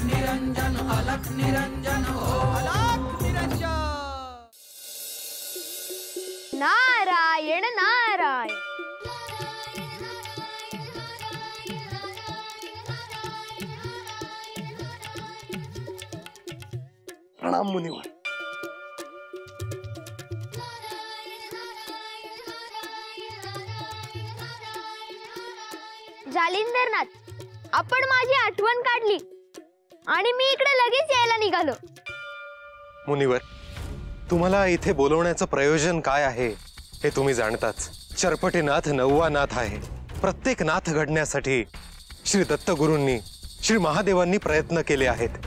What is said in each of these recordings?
निरंजन अलख निरंजन हो अलख निरंजन। नारायण नारायण। प्रणाम मुनिवर। जालिंदरनाथ, आपण माझी आठवण काढली आणि मी इकडे लगेच यायला निघालो। मुनिवर, तुम्हाला इथे बोलवण्याचं प्रयोजन काय आहे हे तुम्ही जाणताच। चरपटीनाथ नववा नाथ आहे। प्रत्येक नाथ घडण्यासाठी श्री दत्तगुरूंनी श्री महादेवांनी प्रयत्न केले आहेत।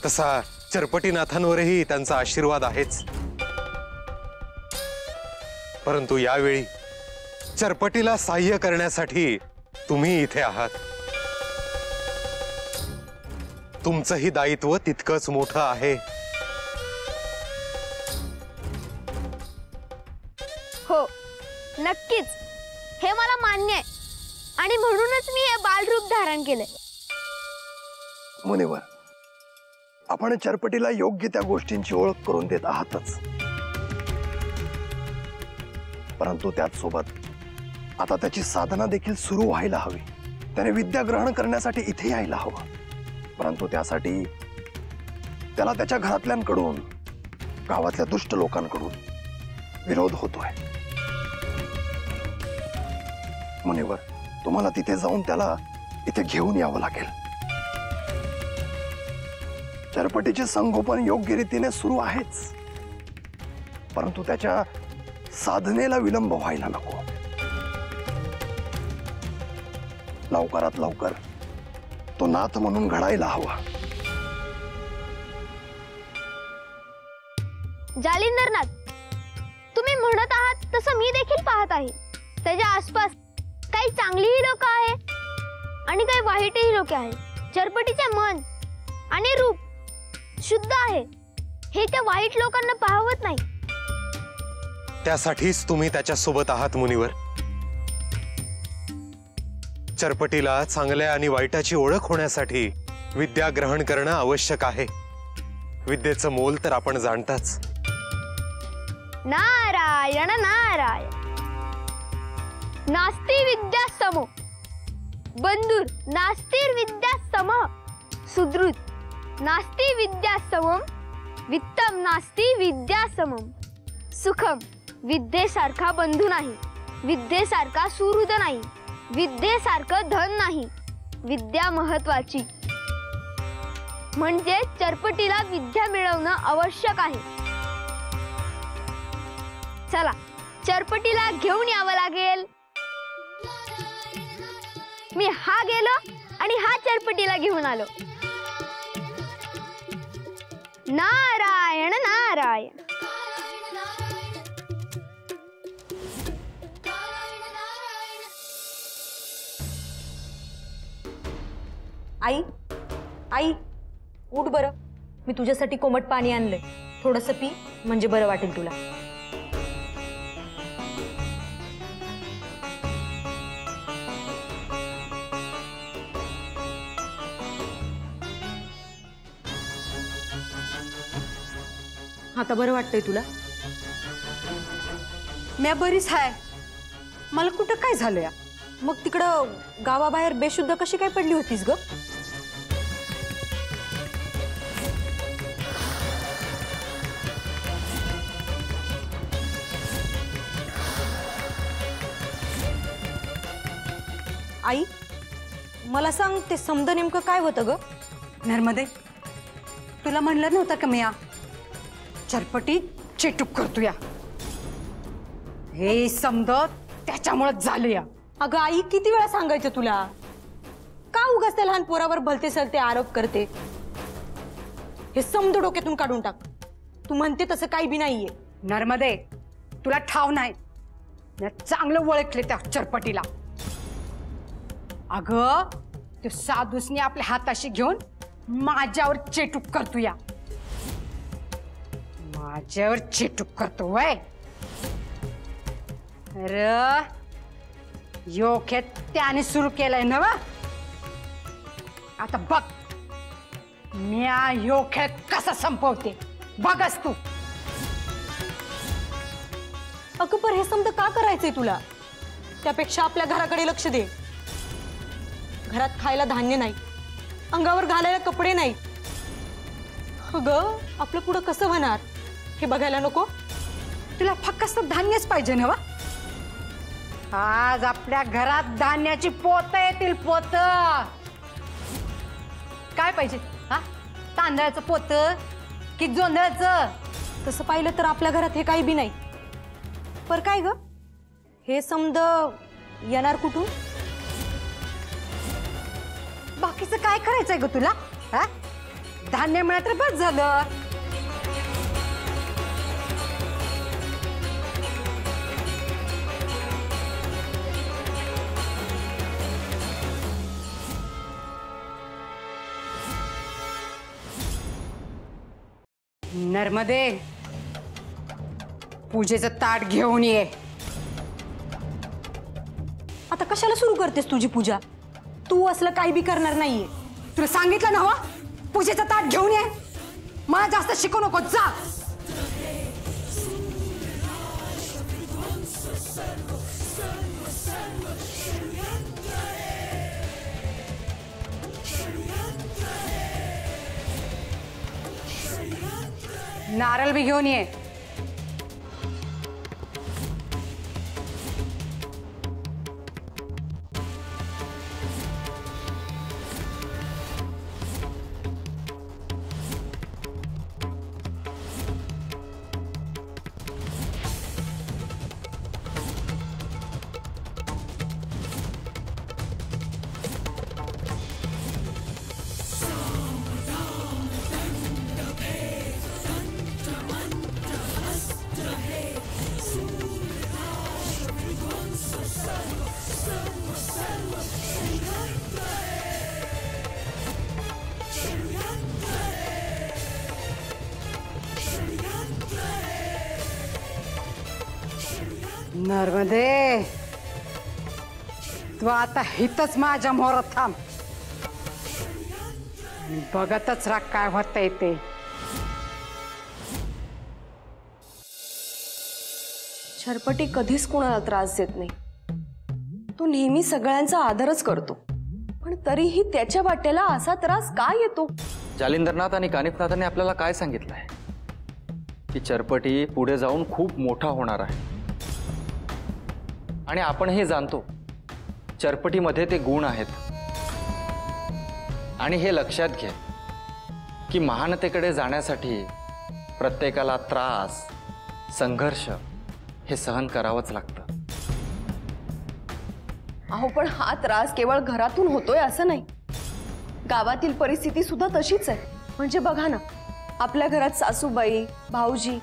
तसा चरपटीनाथांवरही त्यांचा आशीर्वाद आहेच। परंतु यावेळी चरपटीला सहाय्य करण्यासाठी तुम्ही इथे आहात। तुमचंही दायित्व तितकंच मोठं आहे। हो, नक्कीच हे मला मान्य आहे आणि म्हणूनच मी हे बालरूप धारण केले। मुनिवर, आपण चरपटीला योग्य त्या गोष्टींची ओळख करून देत आहातच, परंतु त्याच सोबत आता त्याची साधना देखील सुरू व्हायला हवी। त्याने विद्या ग्रहण करण्यासाठी इथे यायला हवं, परंतु त्यासाठी त्याला त्याच्या घरातल्यांकडून, गावातल्या दुष्ट लोकांकडून विरोध होतोय। मुनिवर, तुम्हाला तिथे जाऊन त्याला इथे घेऊन यावं लागेल। चरपटीचे संगोपन योग्य रीतीने सुरू आहेच, परंतु त्याच्या साधनेला विलंब व्हायला नको। लवकरात लवकर तो नाथ म्हणून घडायला हवा। जालिंदरनाथ, तुम्ही म्हणत आहात तसं मी देखील पाहत आहे। त्याच्या आसपास काही चांगलीही लोक आहेत आणि काही वाईटही लोक आहेत। चरपटीचे मन आणि रूप शुद्ध आहे हे त्या वाईट लोकांना पाहवत नाही। त्यासाठीच तुम्ही त्याच्या सोबत आहात मुनिवर। चरपटीला चांगल्या आणि वाईटाची ओळख होण्यासाठी विद्या ग्रहण करणं आवश्यक आहे। विद्येचं मोल तर आपण जाणताच। नारायण नारायण। नास्ति विद्या समो बंधुर नास्तिर विद्या समः सुदृढ नास्ति विद्या समम वित्तम नास्ति विद्या समम सुखम। विद्येसारखा बंधू नाही, विद्येसारखा सुहृद नाही, विद्येसारखं धन नाही। विद्या महत्वाची, म्हणजे चरपटीला विद्या मिळवणं आवश्यक आहे। चला, चरपटीला घेऊन यावं लागेल। मी हा गेलो आणि हा चरपटीला घेऊन आलो। नारायण नारायण। आई, आई, उठ बरं। मी तुझ्यासाठी कोमट पाणी आणलंय, थोडंसं पी, म्हणजे बरं वाटेल तुला। आता बरं वाटतंय तुला? मी बरीच आहे। मला कुठं काय झालं या? मग तिकडं गावाबाहेर बेशुद्ध कशी काय पडली होतीस ग? आई, मला सांग, ते समद नेमकं काय होतं ग? नर्मदे, तुला म्हणलं नव्हतं का मी चरपटी चेटूक करतो या? हे समद त्याच्यामुळेच झालं या। अगं आई, किती वेळा सांगायचं तुला? का उगाच त्या लहान पोरावर भलते सलते आरोप करते? हे समद डोक्यातून काढून टाक। तू म्हणते तसं काही बी नाहीये। नर्मदे, तुला ठाव नाही, मी चांगलं ओळखले त्या चरपटीला। अगं, तो साधूसने आपल्या हाताशी घेऊन माझ्यावर चेटूक करतो या। माझ्यावर चेटूक करतो वय? अरे योग्य त्याने सुरू केलंय ना वा? आता बघ मी ह्यो खेळ कसा संपवते बघच तू. अगं पर हे समजा का करायचंय तुला? त्यापेक्षा आपल्या घराकडे लक्ष दे. घरात खायला धान्य नाही, अंगावर घालायला कपडे नाही. अगं आपलं पुढं कसं होणार हे बघायला नको? तुला फक्त धान्यच पाहिजे ना? आज आपल्या घरात धान्याची पोत येतील. पोत काय पाहिजे? हा, तांदळाचं पोत की जोंधळाचं? तसं पाहिलं तर आपल्या घरात हे काही बी नाही. पर काय ग हे समद येणार कुठून? बाकीचं काय करायचंय ग तुला? हा, धान्य मिळालं तर बस झालं. नर्मदे, पूजेचं ताट घेऊन ये. आता कशाला सुरू करतेस तुझी पूजा? तू असलं काही बी करणार नाहीये. तुला सांगितलं ना हो, पूजेचं ताट घेऊन ये. मला जास्त शिकू नको, जा. नारळ भी घेऊन ये. नर्मदे, तू आता हितच माझ्या मोरात थांब. बघतच राग काय होत येते. छरपटी कधीच कोणाला त्रास देत नाही. तो नेहमी सगळ्यांचा आदरच करतो, पण तरीही त्याच्या वाटेला असा त्रास का येतो? जालिंदरनाथ आणि कानिफनाथांनी आपल्याला काय सांगितलंय की चरपटी पुढे जाऊन खूप मोठा होणार आहे. आणि आपण हे जाणतो चरपटीमध्ये ते गुण आहेत. आणि हे लक्षात घे की महानतेकडे जाण्यासाठी प्रत्येकाला त्रास, संघर्ष हे सहन करावंच लागतं. अहो पण हा त्रास केवळ घरातून होतोय असं नाही, गावातील परिस्थिती सुद्धा तशीच आहे. म्हणजे बघा ना, आपल्या घरात सासूबाई, भाऊजी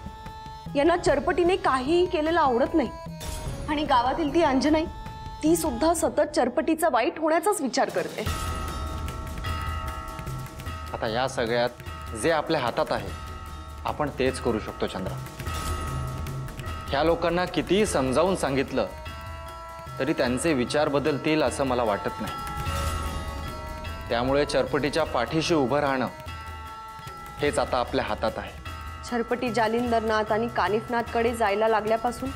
यांना चरपटीने काहीही केलेलं आवडत नाही. आणि गावातील ती अंजनाई, ती सुद्धा सतत चरपटीचा वाईट होण्याचाच विचार करते. आता या सगळ्यात जे आपल्या हातात आहे आपण तेच करू शकतो चंद्रा. ह्या लोकांना कितीही समजावून सांगितलं तरी त्यांचे विचार बदलतील असं मला वाटत नाही. त्यामुळे चरपटीच्या पाठीशी उभं राहणं हेच आता आपल्या हातात आहे. छरपटी जालिंदरनाथ आणि कानिफनाथकडे जायला लागल्यापासून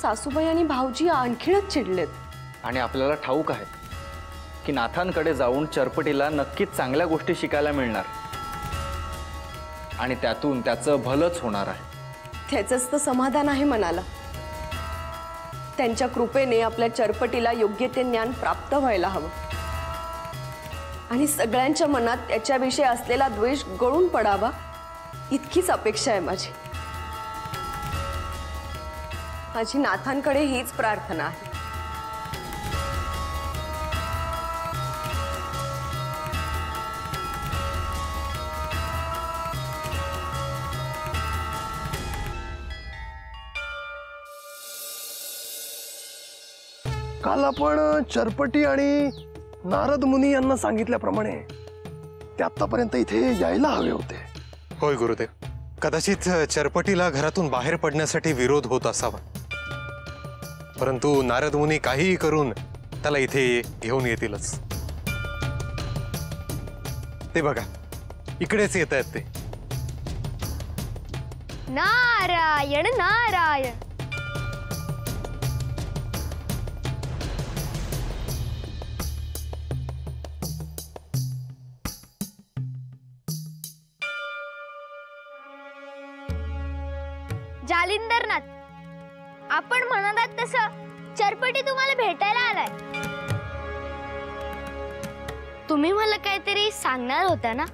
सासूबाई आणि भाऊजी आणखीनच चिडलेत. आणि आपल्याला ठाऊक आहे की नाथांकडे जाऊन चरपटीला नक्कीच चांगल्या गोष्टी शिकायला मिळणार आणि त्यातून त्याचं भलंच होणार आहे. त्याचंच तर समाधान आहे मनाला. त्यांच्या कृपेने आपल्या चरपटीला योग्य ते ज्ञान प्राप्त व्हायला हवं आणि सगळ्यांच्या मनात त्याच्याविषयी असलेला द्वेष गळून पडावा इतकीच अपेक्षा आहे माझी. माझी नाथांकडे हीच प्रार्थना आहे. काल आपण चरपटी आणि नारद मुनी यांना सांगितल्याप्रमाणे ते आतापर्यंत इथे यायला हवे होते. होय गुरुदेव, कदाचित चरपटीला घरातून बाहेर पडण्यासाठी विरोध होत असावा, परंतु नारद मुनी काहीही करून त्याला इथे घेऊन येतीलच. ते बघा, इकडेच येत आहेत ते. नारायण नारायण. जालिंदरनाथ, आपण म्हणालात तसं चरपटी तुम्हाला भेटायला आलाय. तुम्ही मला काहीतरी सांगणार होता ना?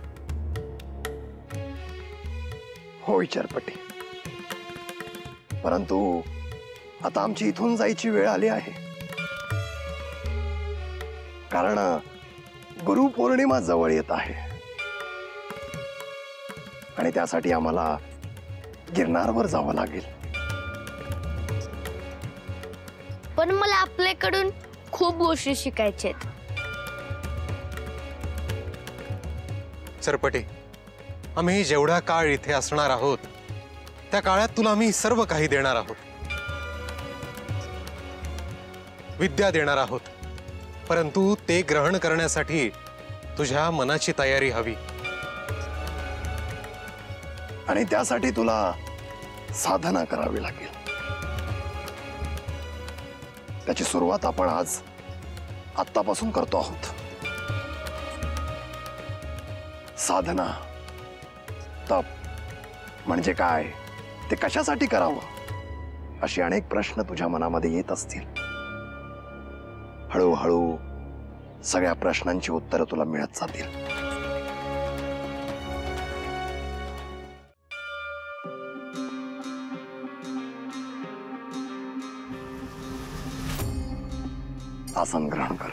होय चरपटी, परंतु आता आमची इथून जायची वेळ आली आहे. कारण गुरुपौर्णिमा जवळ येत आहे आणि त्यासाठी आम्हाला गिरनारवर जावं लागेल. पण मला आपल्याकडून खूप गोष्टी शिकायच्या आहेत. चरपटे, आम्ही जेवढा काळ इथे असणार आहोत त्या काळात तुला आम्ही सर्व काही देणार आहोत. विद्या देणार आहोत, परंतु ते ग्रहण करण्यासाठी तुझ्या मनाची तयारी हवी. आणि त्यासाठी तुला साधना करावी लागेल. त्याची सुरुवात आपण आज आत्तापासून करतो आहोत. साधना, तप म्हणजे काय, ते कशासाठी करावं, अशी अनेक प्रश्न तुझ्या मनामध्ये येत असतील. हळूहळू सगळ्या प्रश्नांची उत्तरं तुला मिळत जातील. आसन ग्रहण कर.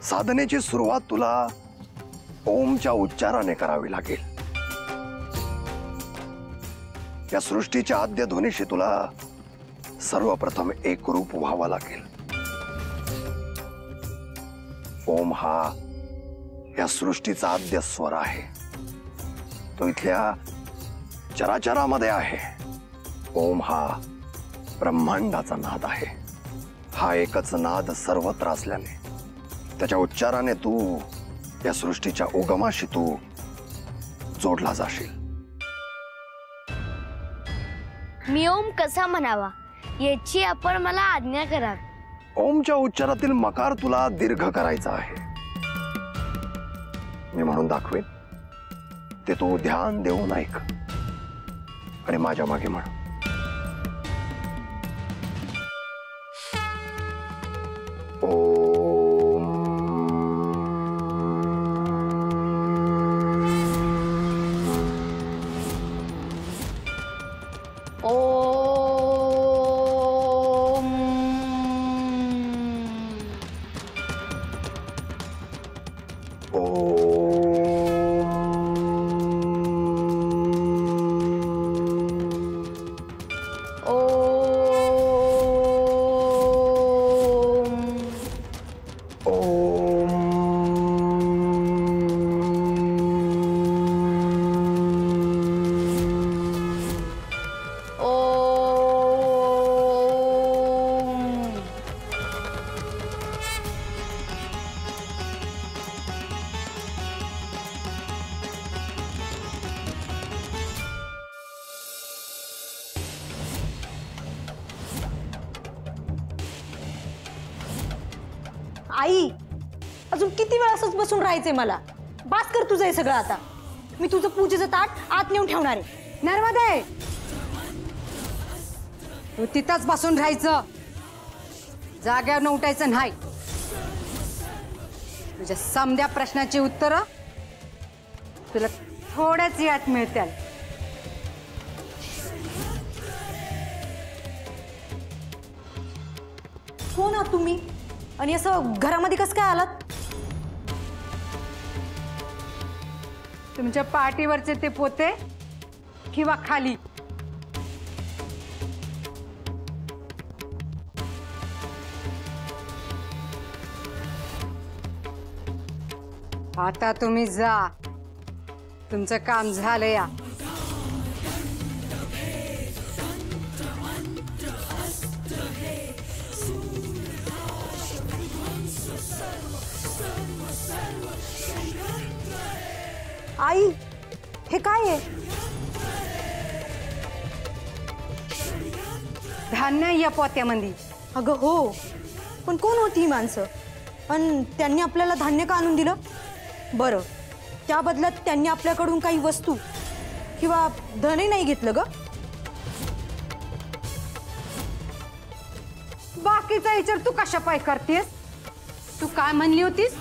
साधनेची सुरुवात तुला ओमच्या उच्चाराने करावी लागेल. या सृष्टीच्या आद्य ध्वनीशी तुला सर्वप्रथम एकरूप व्हावं लागेल. ओम हा या सृष्टीचा आद्य स्वर आहे. तो इथल्या चराचरामध्ये आहे. ओम हा ब्रह्मांडाचा नाद आहे. हा एकच नाद सर्वत्र असल्याने त्याच्या उच्चाराने तू या सृष्टीच्या उगमाशी तू जोडला जाशील. मी ओम कसा म्हणावा याची आपण मला आज्ञा करावी. ओमच्या उच्चारातील मकार तुला दीर्घ करायचा आहे. मी म्हणून दाखवेन ते तू ध्यान देऊन ऐक आणि माझ्या मागे म्हण. आई, अजून किती वेळ असंच बसून राहायचंय मला? बास कर तुझं हे सगळं आता. मी तुझं पूजेचं ताट आत नेऊन ठेवणार आहे. नर्मदे, तू तिथंच बसून राहायचं, जाग्यावर न उठायचं नाही. तुझ्या समध्या प्रश्नाची उत्तरं तुला थोड्याच यात मिळतील. कोण आहात तुम्ही आणि असं घरामध्ये कसं काय आलात? तुमच्या पाठीवरचे ते पोते किंवा खाली? आता तुम्ही जा, तुमचं काम झालं या. आई, हे काय आहे? धान्य या पोत्यामध्ये. अगं हो, पण कोण होती ही माणसं? पण त्यांनी आपल्याला धान्य का आणून दिलं? बरं, त्या बदल्यात त्यांनी आपल्याकडून काही वस्तू किंवा धनही नाही घेतलं ग? बाकीचा विचार तू कशा पाय करतेस? तू काय म्हणली होतीस?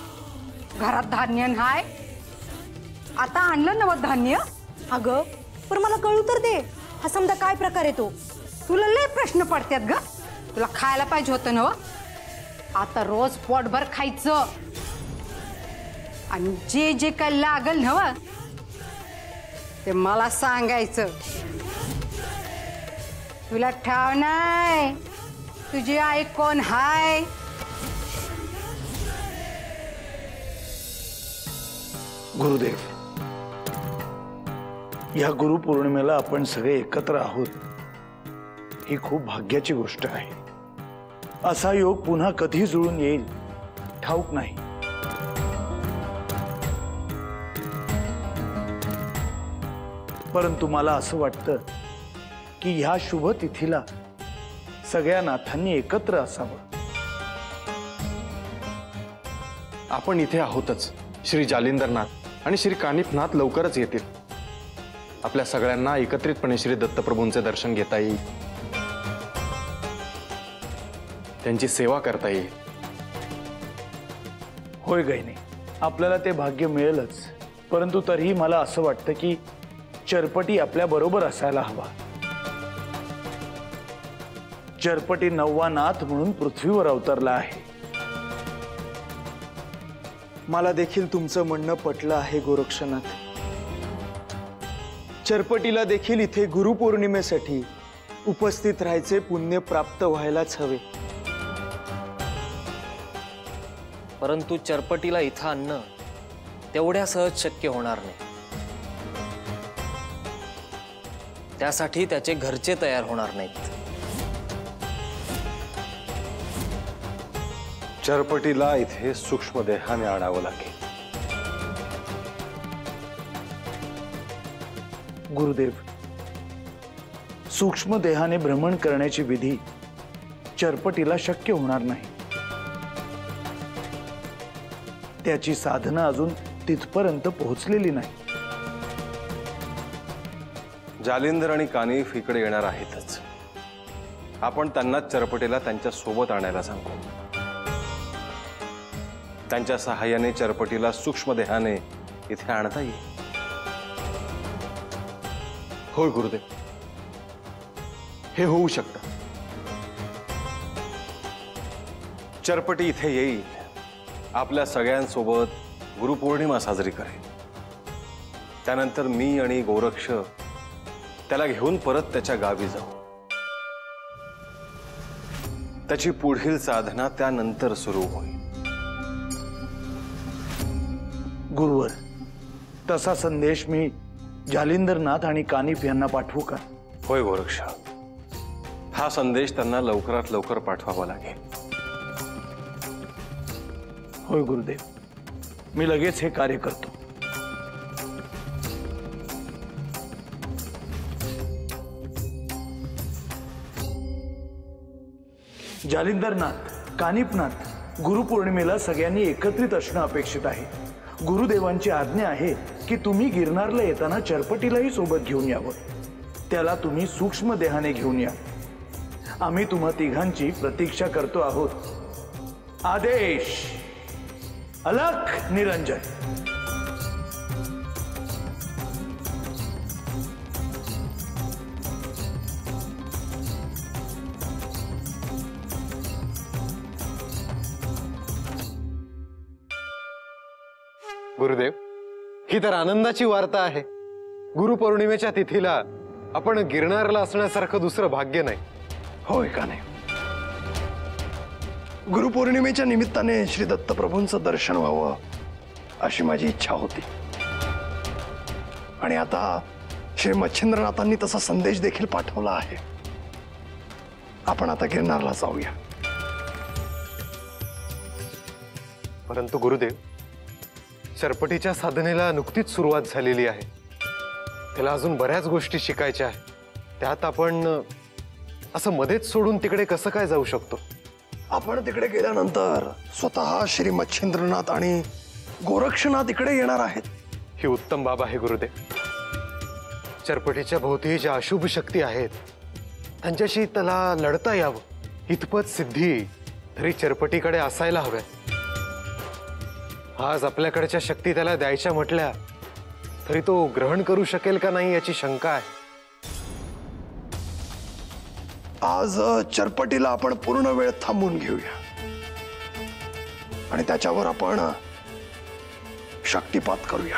घरात धान्य नाय, आता आणलं नवं धान्य? अगं, पण मला कळू तर दे, हा समजा काय प्रकार आहे तो? तुला लय प्रश्न पडतात ग. तुला खायला पाहिजे होतं नव. आता रोज पोटभर खायचं आणि जे जे काय लागल नव ते मला सांगायचं. तुला ठाव नाही तुझी आई कोण हाय? गुरुदेव, या गुरुपौर्णिमेला आपण सगळे एकत्र आहोत ही खूप भाग्याची गोष्ट आहे. असा योग पुन्हा कधी जुळून येईल ठाऊक नाही. परंतु मला असं वाटतं की ह्या शुभ तिथीला सगळ्या नाथांनी एकत्र असावं. आपण इथे आहोतच. श्री जालिंदरनाथ आणि श्री कानिफनाथ लवकरच येतील. आपल्या सगळ्यांना एकत्रितपणे श्री दत्तप्रभूंचे दर्शन घेता येईल, त्यांची सेवा करता येईल. होय गैने, आपल्याला ते भाग्य मिळेलच. परंतु तरीही मला असं वाटतं की चरपटी आपल्या बरोबर असायला हवा. चरपटी 9वा नाथ म्हणून पृथ्वीवर अवतरला आहे. मला देखील तुमचं म्हणणं पटलं आहे गोरक्षनाथ. चरपटीला देखील इथे गुरुपौर्णिमेसाठी उपस्थित राहायचे पुण्य प्राप्त व्हायलाच हवे. परंतु चरपटीला इथं आणणं तेवढ्या सहज शक्य होणार नाही. त्यासाठी त्याचे घरचे तयार होणार नाहीत. चरपटीला इथे सूक्ष्म देहाने आणावं लागेल. गुरुदेव, सूक्ष्म देहाने भ्रमण करण्याची विधी चरपटीला शक्य होणार नाही. त्याची साधना अजून तिथपर्यंत पोहोचलेली नाही. जालिंदर आणि कानिफ इकडे येणार आहेतच. आपण त्यांना चरपटीला त्यांच्या सोबत आणायला सांगू. त्यांच्या सहाय्याने चरपटीला सूक्ष्म देहाने इथे आणता येईल. होय गुरुदेव, हे होऊ शकतं. चरपटी इथे येईल, आपल्या सगळ्यांसोबत गुरुपौर्णिमा साजरी करेल. त्यानंतर मी आणि गोरक्ष त्याला घेऊन परत त्याच्या गावी जाऊ. त्याची पुढील साधना त्यानंतर सुरू होईल. गुरुवर, तसा संदेश मी जालिंदरनाथ आणि कानिफ यांना पाठवू का? होय गोरक्ष, हा संदेश त्यांना लवकरात लवकर पाठवावा लागेल. होय गुरुदेव, मी लगेच हे कार्य करतो. जालिंदरनाथ, कानिफनाथ, गुरुपौर्णिमेला सगळ्यांनी एकत्रित असणं अपेक्षित आहे. गुरुदेवांची आज्ञा आहे की तुम्ही गिरनारला येताना चरपटीलाही सोबत घेऊन यावं. त्याला तुम्ही सूक्ष्म देहाने घेऊन या. आम्ही तुम्हा तिघांची प्रतीक्षा करतो आहोत. आदेश. अलख निरंजन. गुरुदेव, ही तर आनंदाची वार्ता आहे. गुरुपौर्णिमेच्या तिथीला आपण गिरनारला असण्यासारखं दुसरं भाग्य नाही. होय का नाही? गुरुपौर्णिमेच्या निमित्ताने श्री दत्तप्रभूंचं दर्शन व्हावं अशी माझी इच्छा होती. आणि आता श्री मच्छिंद्रनाथांनी तसा संदेश देखील पाठवला आहे. आपण आता गिरनारला जाऊया. परंतु गुरुदेव, चरपटीच्या साधनेला नुकतीच सुरुवात झालेली आहे. त्याला अजून बऱ्याच गोष्टी शिकायच्या आहेत. त्यात आपण असं मध्येच सोडून तिकडे कसं काय जाऊ शकतो? आपण तिकडे गेल्यानंतर स्वतः श्री मच्छिंद्रनाथ आणि गोरक्षनाथ इकडे येणार आहेत. ही उत्तम बाब आहे गुरुदेव. चरपटीच्या भोवती ज्या अशुभ शक्ती आहेत त्यांच्याशी त्याला लढता यावं इतपत सिद्धी तरी चरपटीकडे असायला हव्या. आज आपल्याकडच्या शक्ती त्याला द्यायच्या म्हटल्या तरी तो ग्रहण करू शकेल का नाही याची शंका आहे. आज चरपटीला आपण पूर्ण वेळ थांबून घेऊया आणि त्याच्यावर आपण शक्तिपात करूया.